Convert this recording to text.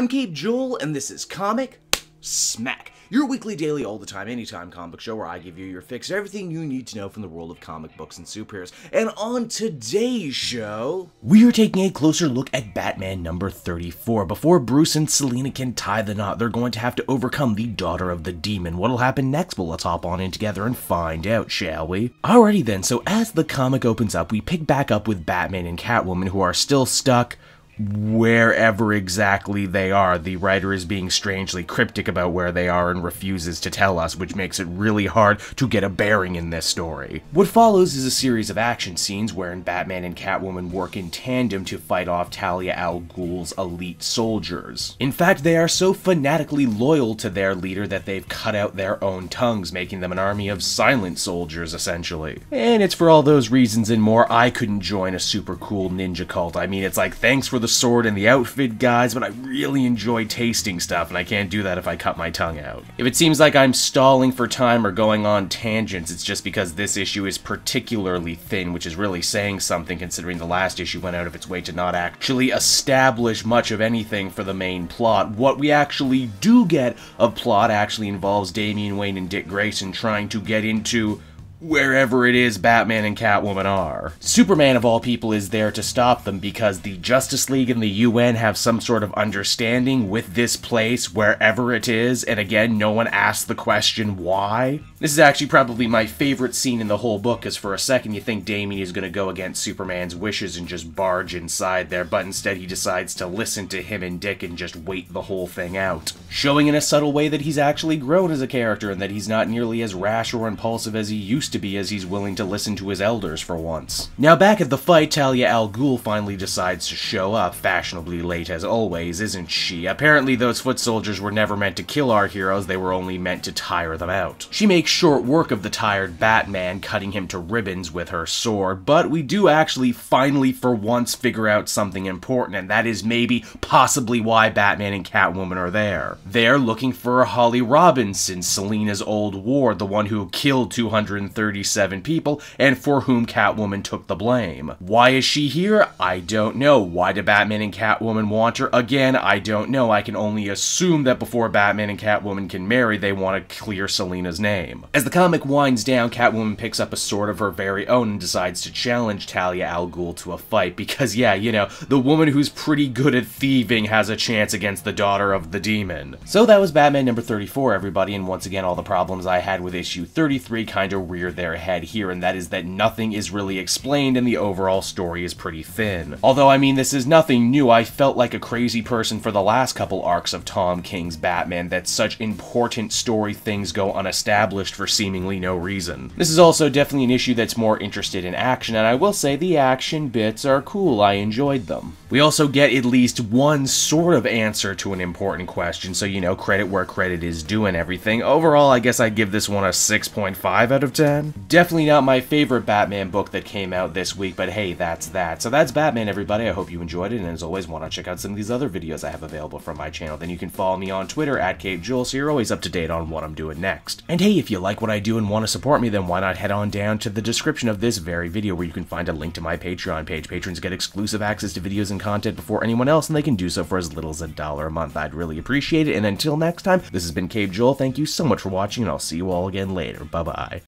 I'm Cape Joel, and this is Comic Smack, your weekly, daily, all the time, anytime comic book show where I give you your fix of everything you need to know from the world of comic books and superheroes. And on today's show, we are taking a closer look at Batman number 34. Before Bruce and Selina can tie the knot, they're going to have to overcome the daughter of the demon. What'll happen next? Well, let's hop on in together and find out, shall we? Alrighty then, so as the comic opens up, we pick back up with Batman and Catwoman, who are still stuck wherever exactly they are. The writer is being strangely cryptic about where they are and refuses to tell us, which makes it really hard to get a bearing in this story. What follows is a series of action scenes wherein Batman and Catwoman work in tandem to fight off Talia Al Ghul's elite soldiers. In fact, they are so fanatically loyal to their leader that they've cut out their own tongues, making them an army of silent soldiers, essentially. And it's for all those reasons and more I couldn't join a super cool ninja cult. I mean, it's like, thanks for the sword and the outfit, guys, but I really enjoy tasting stuff, and I can't do that if I cut my tongue out. If it seems like I'm stalling for time or going on tangents, it's just because this issue is particularly thin, which is really saying something considering the last issue went out of its way to not actually establish much of anything for the main plot. What we actually do get of plot actually involves Damian Wayne and Dick Grayson trying to get into wherever it is Batman and Catwoman are. Superman, of all people, is there to stop them because the Justice League and the UN have some sort of understanding with this place, wherever it is, and again, no one asks the question why. This is actually probably my favorite scene in the whole book, because for a second you think Damian is going to go against Superman's wishes and just barge inside there, but instead he decides to listen to him and Dick and just wait the whole thing out. Showing in a subtle way that he's actually grown as a character and that he's not nearly as rash or impulsive as he used to be, as he's willing to listen to his elders for once. Now back at the fight, Talia Al Ghul finally decides to show up, fashionably late as always, isn't she? Apparently those foot soldiers were never meant to kill our heroes, they were only meant to tire them out. She makes short work of the tired Batman, cutting him to ribbons with her sword, but we do actually finally for once figure out something important, and that is maybe, possibly why Batman and Catwoman are there. They're looking for Holly Robinson, Selina's old ward, the one who killed 237 people, and for whom Catwoman took the blame. Why is she here? I don't know. Why do Batman and Catwoman want her? Again, I don't know. I can only assume that before Batman and Catwoman can marry, they want to clear Selina's name. As the comic winds down, Catwoman picks up a sword of her very own and decides to challenge Talia Al Ghul to a fight, because yeah, you know, the woman who's pretty good at thieving has a chance against the daughter of the demon. So that was Batman number 34, everybody, and once again, all the problems I had with issue 33 kind of rear their head here, and that is that nothing is really explained and the overall story is pretty thin. Although, I mean, this is nothing new. I felt like a crazy person for the last couple arcs of Tom King's Batman, that such important story things go unestablished for seemingly no reason. This is also definitely an issue that's more interested in action, and I will say the action bits are cool. I enjoyed them. We also get at least one sort of answer to an important question, so, you know, credit where credit is due and everything. Overall, I guess I'd give this one a 6.5 out of 10. Definitely not my favorite Batman book that came out this week, but hey, that's that. So that's Batman, everybody. I hope you enjoyed it, and as always, want to check out some of these other videos I have available from my channel. Then you can follow me on Twitter at CapeJoel, so you're always up to date on what I'm doing next. And hey, if you like what I do and want to support me, then why not head on down to the description of this very video where you can find a link to my Patreon page. Patrons get exclusive access to videos and content before anyone else, and they can do so for as little as $1 a month. I'd really appreciate it, and until next time, this has been Cape Joel. Thank you so much for watching, and I'll see you all again later. Bye-bye.